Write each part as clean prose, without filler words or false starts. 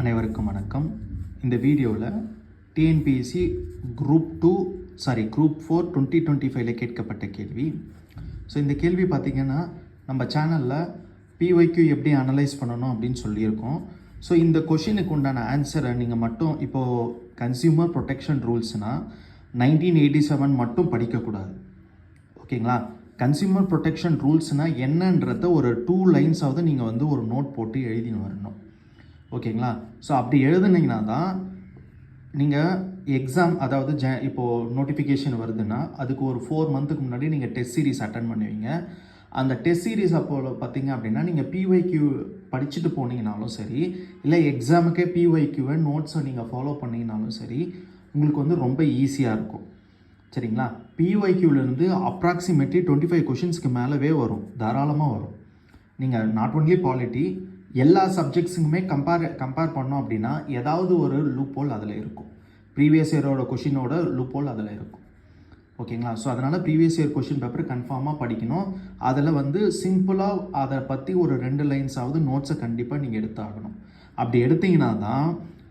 அனைவருக்கும் வணக்கம். இந்த வீடியோவில் டிஎன்பிஎஸ்சி குரூப் 4 2025 கேட்கப்பட்ட கேள்வி. ஸோ இந்த கேள்வி பார்த்திங்கன்னா நம்ம சேனலில் பிஒய்க்யூ எப்படி அனலைஸ் பண்ணணும் அப்படின்னு சொல்லியிருக்கோம். ஸோ இந்த கொஷினுக்கு உண்டான ஆன்சரை நீங்கள் மட்டும் இப்போது கன்சியூமர் ப்ரொடெக்ஷன் ரூல்ஸ்னால் 1987 மட்டும் படிக்கக்கூடாது. ஓகேங்களா? கன்சியூமர் ப்ரொடெக்ஷன் ரூல்ஸ்னால் என்னன்றத ஒரு 2 லைன்ஸாவது நீங்கள் ஒரு நோட் போட்டு எழுதின்னு வரணும். ஓகேங்களா? ஸோ அப்படி எழுதுனீங்கன்னா தான் நீங்கள் எக்ஸாம், அதாவது இப்போது நோட்டிஃபிகேஷன் வருதுன்னா அதுக்கு ஒரு 4 மந்த்துக்கு முன்னாடி நீங்கள் டெஸ்ட் சீரிஸ் அட்டன் பண்ணுவீங்க. அந்த டெஸ்ட் சீரிஸ் அப்போது பார்த்தீங்க அப்படின்னா நீங்கள் பிஒய்க்யூ படிச்சுட்டு போனீங்கனாலும் சரி, இல்லை எக்ஸாமுக்கே பிஒய்க்யூவை நோட்ஸை நீங்கள் ஃபாலோ பண்ணிங்கனாலும் சரி, உங்களுக்கு ரொம்ப ஈஸியாக இருக்கும். சரிங்களா? பிஒய்க்யூலேருந்து அப்ராக்சிமேட்லி 25 கொஷின்ஸ்க்கு மேலவே வரும், தாராளமாக வரும். நீங்கள் நாட் ஒன்லி பாலிட்டி, எல்லா சப்ஜெக்ட்ஸுக்குமே கம்பேர் பண்ணோம் அப்படின்னா ஏதாவது ஒரு லூப் ஹோல் அதில் இருக்கும். ப்ரீவியஸ் இயரோட கொஷினோட லூப் ஹோல் அதில் இருக்கும். ஓகேங்களா? ஸோ அதனால் ப்ரீவியஸ் இயர் கொஷின் பேப்பர் கன்ஃபார்மாக படிக்கணும். அதில் சிம்பிளாக அதை பற்றி ஒரு 2 லைன்ஸாவது நோட்ஸை கண்டிப்பாக நீங்கள் எடுத்தாகணும். அப்படி எடுத்திங்கன்னா தான்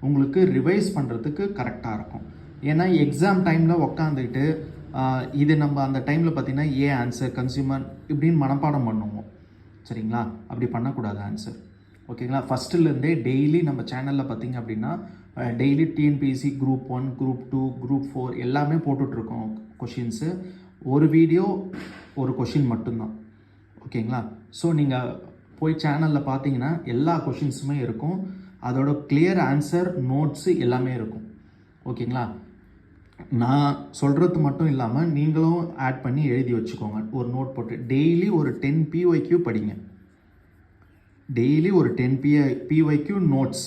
உங்களுக்கு ரிவைஸ் பண்ணுறதுக்கு கரெக்டாக இருக்கும். ஏன்னா எக்ஸாம் டைமில் உக்காந்துட்டு இது நம்ம அந்த டைமில் பார்த்திங்கன்னா ஆன்சர் கன்சியூமர் இப்படின்னு மனப்பாடம் பண்ணுவோம். சரிங்களா? அப்படி பண்ணக்கூடாது ஆன்சர். ஓகேங்களா? ஃபஸ்ட்டுலேருந்தே டெய்லி நம்ம சேனலில் பார்த்திங்க அப்படின்னா daily TNPSC group 1, group 2, group 4 எல்லாமே போட்டுட்ருக்கோம் கொஷின்ஸு. ஒரு வீடியோ ஒரு கொஷின் மட்டும்தான். ஓகேங்களா? ஸோ நீங்கள் போய் சேனலில் பார்த்தீங்கன்னா எல்லா கொஷின்ஸுமே இருக்கும். அதோட கிளியர் ஆன்சர் நோட்ஸு எல்லாமே இருக்கும். ஓகேங்களா? நான் சொல்கிறது மட்டும் இல்லாமல் நீங்களும் ஆட் பண்ணி எழுதி வச்சுக்கோங்க. ஒரு நோட் போட்டு டெய்லி ஒரு 10 பிஒய்க்யூ படிங்க. டெய்லி ஒரு 10 பிஒய்க்யூ நோட்ஸ்,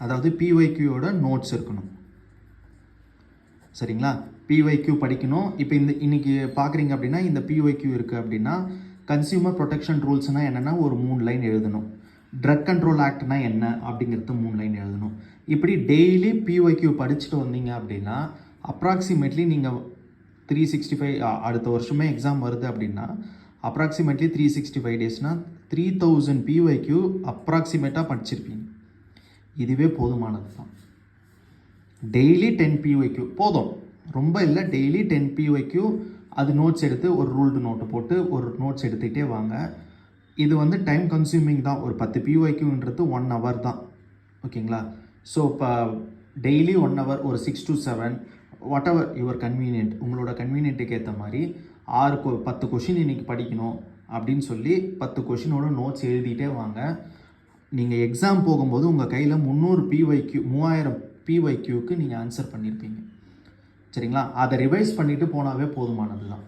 அதாவது பிஒய்க்யூவோட நோட்ஸ் இருக்கணும். சரிங்களா? பிஒய்க்யூ படிக்கணும். இப்போ இன்னைக்கு பார்க்குறீங்க அப்படின்னா இந்த பிஒய்க்யூ இருக்குது அப்படின்னா கன்சியூமர் ப்ரொடெக்ஷன் ரூல்ஸ்னால் என்னென்னா ஒரு 3 லைன் எழுதணும். ட்ரக் கண்ட்ரோல் ஆக்ட்னா என்ன அப்படிங்கிறது 3 லைன் எழுதணும். இப்படி டெய்லி பிஒய்க்யூ படிச்சுட்டு வந்தீங்க அப்படின்னா அப்ராக்சிமேட்லி நீங்கள் 365 அடுத்த வருஷமே எக்ஸாம் வருது அப்படின்னா அப்ராக்சிமேட்லி 365 டேஸ்னால் 3000 பிஒய்க்யூ அப்ராக்சிமேட்டாக படிச்சிருப்பீங்க. இதுவே போதுமானது தான். டெய்லி 10 பிஒய்க்யூ போதும், ரொம்ப இல்லை. டெய்லி 10 பிஒய்க்யூ அது நோட்ஸ் எடுத்து ஒரு ரூல்டு நோட்டு போட்டு ஒரு நோட்ஸ் எடுத்துக்கிட்டே வாங்க. இது டைம் கன்சியூமிங் தான். ஒரு 10 பிஒய்க்யூன்றது 1 hour தான். ஓகேங்களா? ஸோ இப்போ டெய்லி 1 hour, ஒரு 6 to 7 what ever your convenient, உங்களோட கன்வீனியன்ட்டுக்கு ஏற்ற மாதிரி 10 கொஷின் இன்றைக்கி படிக்கணும் அப்படின்னு சொல்லி 10 கொஷினோட நோட்ஸ் எழுதிட்டே வாங்க. நீங்கள் எக்ஸாம் போகும்போது உங்கள் கையில் 3000 பிஒய்க்யூக்கு நீங்கள் ஆன்சர் பண்ணியிருப்பீங்க. சரிங்களா? அதை ரிவைஸ் பண்ணிவிட்டு போனாவே போதுமானது தான்.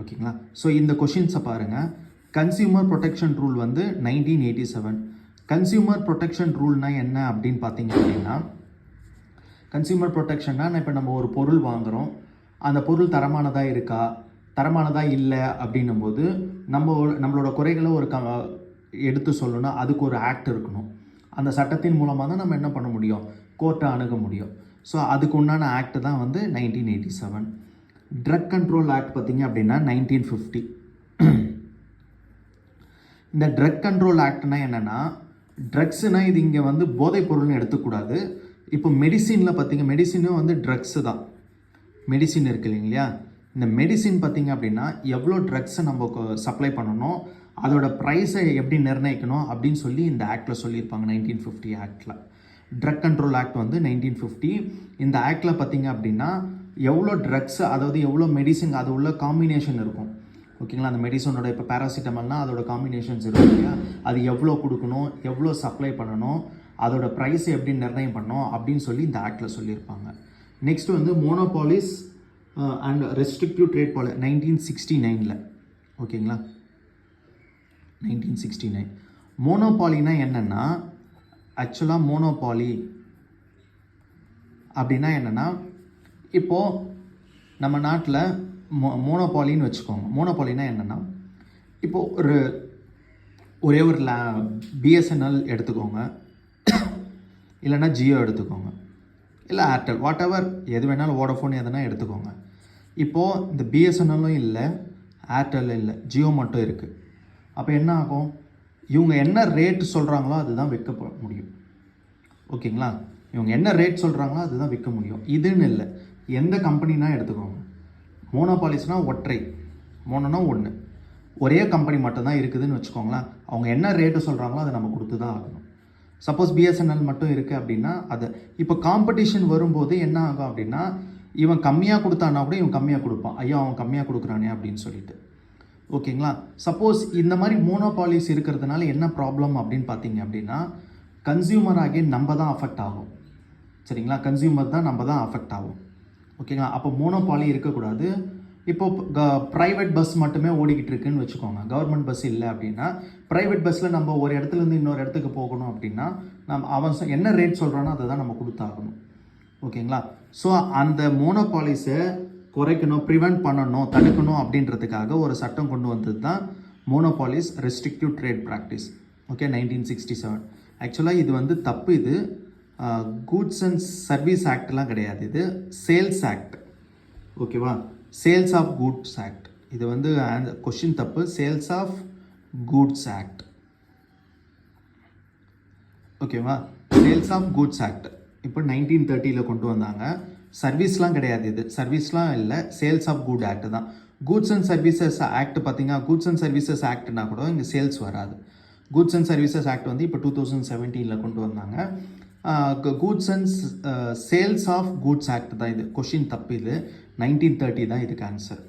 ஓகேங்களா? ஸோ இந்த கொஷின்ஸை பாருங்கள். Consumer protection rule 1987. Consumer protection ரூல்னால் என்ன அப்படின்னு பார்த்தீங்க அப்படின்னா, கன்சியூமர் ப்ரொடெக்ஷன்னா இப்போ நம்ம ஒரு பொருள் வாங்குகிறோம், அந்த பொருள் தரமானதாக இருக்கா, தரமானதாக இல்லை அப்படின்னும் போது நம்மளோட குறைகளை எடுத்து சொல்லணும். அதுக்கு ஒரு ஆக்ட் இருக்கணும். அந்த சட்டத்தின் மூலமாக தான் நம்ம என்ன பண்ண முடியும், கோர்ட்டை அணுக முடியும். ஸோ அதுக்கு உண்டான ஆக்ட் தான் 1987. ட்ரக் கண்ட்ரோல் ஆக்ட் பார்த்திங்க அப்படின்னா 1950. இந்த ட்ரக் கண்ட்ரோல் ஆக்ட்னா என்னென்னா, ட்ரக்ஸுனால் இது இங்கே போதைப் பொருள்னு எடுத்துக்கூடாது. இப்போ மெடிசினில் பார்த்திங்க, மெடிசினும் ட்ரக்ஸு தான். மெடிசின் இருக்குது இல்லைங்களா? இந்த மெடிசின் பார்த்திங்க அப்படின்னா எவ்வளோ ட்ரக்ஸை நம்ம சப்ளை பண்ணணும், அதோட ப்ரைஸை எப்படி நிர்ணயிக்கணும் அப்படின்னு சொல்லி இந்த ஆக்டில் சொல்லியிருப்பாங்க. 1950 ஆக்டில். Drug control act 1950. இந்த ஆக்டில் பார்த்திங்க அப்படின்னா எவ்வளோ ட்ரக்ஸ், அதாவது எவ்வளோ மெடிசின், அது உள்ள காம்பினேஷன் இருக்கும். ஓகேங்களா? அந்த மெடிசனோட இப்போ பேராசிட்டமால்னால் அதோட காம்பினேஷன்ஸ் இருக்கும் இல்லையா, அது எவ்வளோ கொடுக்கணும், எவ்வளோ சப்ளை பண்ணணும், அதோட ப்ரைஸை எப்படி நிர்ணயம் பண்ணணும் அப்படின்னு சொல்லி இந்த ஆக்டில் சொல்லியிருப்பாங்க. Next monopolies and restrictive trade policy 1969. ஓகேங்களா? 1969. மோனோபாலினா என்னென்னா, ஆக்சுவலாக மோனோபாலி அப்படின்னா என்னென்னா, இப்போது நம்ம நாட்டில் மோனோபாலின்னு வச்சுக்கோங்க. மோனோபாலினா என்னென்னா, இப்போது ஒரே ஒரு பிஎஸ்என்எல் எடுத்துக்கோங்க, இல்லைன்னா ஜியோ எடுத்துக்கோங்க, இல்லை ஏர்டெல், வாட் எவர் எது வேணாலும், வோடஃபோன் எதுனா எடுத்துக்கோங்க. இப்போது இந்த பிஎஸ்என்எல்லும் இல்லை, ஏர்டெல் இல்லை, ஜியோ மட்டும் இருக்குது. அப்போ என்ன ஆகும், இவங்க என்ன ரேட்டு சொல்கிறாங்களோ அதுதான் விற்க முடியும். ஓகேங்களா? இவங்க என்ன ரேட் சொல்கிறாங்களோ அதுதான் விற்க முடியும். இதுன்னு இல்லை, எந்த கம்பெனினா எடுத்துக்கோங்க. மோனோபாலிஸ்னால் ஒற்றை, மோனோனா ஒன்று, ஒரே கம்பெனி மட்டும்தான் இருக்குதுன்னு வச்சுக்கோங்களேன். அவங்க என்ன ரேட்டு சொல்கிறாங்களோ அதை நம்ம கொடுத்து தான் ஆகணும். சப்போஸ் பிஎஸ்என்எல் மட்டும் இருக்குது அப்படின்னா அது இப்போ காம்படிஷன் வரும்போது என்ன ஆகும் அப்படின்னா, இவன் கம்மியாக கொடுத்தானா கூட இவன் கம்மியாக கொடுப்பான், ஐயோ அவன் கம்மியாக கொடுக்குறானே அப்படின்னு சொல்லிட்டு. ஓகேங்களா? சப்போஸ் இந்த மாதிரி மோனோபாலிஸ் இருக்கிறதுனால என்ன ப்ராப்ளம் அப்படின்னு பார்த்தீங்க அப்படின்னா, கன்சியூமர் ஆகிய நம்ம தான் அஃபெக்ட் ஆகும். சரிங்களா? கன்சியூமர் தான் நம்ம தான் அஃபெக்ட் ஆகும். ஓகேங்களா? அப்போ மோனோபாலி இருக்கக்கூடாது. இப்போது ப்ரைவேட் பஸ் மட்டுமே ஓடிக்கிட்டு இருக்குன்னு வச்சுக்கோங்க, கவர்மெண்ட் பஸ் இல்லை அப்படின்னா, ப்ரைவேட் பஸ்ஸில் நம்ம ஒரு இடத்துலேருந்து இன்னொரு இடத்துக்கு போகணும் அப்படின்னா அவன் என்ன ரேட் சொல்கிறானோ அதை தான் நம்ம கொடுத்தாகணும். ஓகேங்களா? ஸோ அந்த மோனோபாலிஸை குறைக்கணும், ப்ரிவெண்ட் பண்ணணும், தடுக்கணும் அப்படின்றதுக்காக ஒரு சட்டம் கொண்டு வந்தது தான் மோனோபாலிஸ் ரெஸ்ட்ரிக்டிவ் ட்ரேட் ப்ராக்டிஸ். ஓகே, 1967. ஆக்சுவலாக இது வந்து தப்பு. இது கூட்ஸ் அண்ட் சர்வீஸ் ஆக்ட்லாம் கிடையாது, இது சேல்ஸ் ஆக்ட். ஓகேவா? Sales of goods act. இது வந்து கொஷின் தப்பு. Sales of goods act. ஓகேவா? சேல்ஸ் ஆஃப் கூட்ஸ் ஆக்ட் இப்போ 1930 கொண்டு வந்தாங்க. சர்வீஸ்லாம் கிடையாது, இது சர்வீஸ்லாம் இல்லை, சேல்ஸ் ஆஃப் குட் ஆக்ட் தான். கூட்ஸ் அண்ட் சர்வீசஸ் ஆக்ட் பார்த்தீங்கன்னா, கூட்ஸ் அண்ட் சர்வீசஸ் ஆக்ட்னா கூட இங்கே சேல்ஸ் வராது. கூட்ஸ் அண்ட் சர்வீசஸ் ஆக்ட் வந்து இப்போ 2017 கொண்டு வந்தாங்க. Goods and sales of goods act தான் இது. கொஷின் தப்பு, இது 1930 தான் இதுக்கு ஆன்சர்.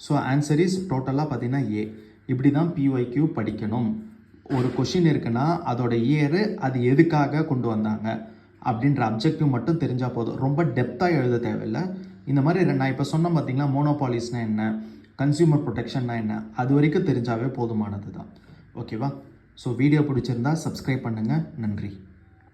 ஸோ ஆன்சர் இஸ் டோட்டலாக பார்த்தீங்கன்னா ஏ. இப்படி தான் பிஒய்க்யூ படிக்கணும். ஒரு கொஷின் இருக்குன்னா அதோட இயரு, அது எதுக்காக கொண்டு வந்தாங்க அப்படின்ற அப்ஜெக்டிவ் மட்டும் தெரிஞ்சால் போதும். ரொம்ப டெப்த்தாக எழுத தேவையில்லை. இந்த மாதிரி நான் இப்போ சொன்ன பார்த்தீங்களா, மோனோபாலிஸ்னா என்ன, கன்சியூமர் ப்ரொடெக்ஷன்னா என்ன, அது வரைக்கும் தெரிஞ்சாவே போதுமானது தான். ஓகேவா? ஸோ வீடியோ பிடிச்சிருந்தா சப்ஸ்கிரைப் பண்ணுங்கள். நன்றி.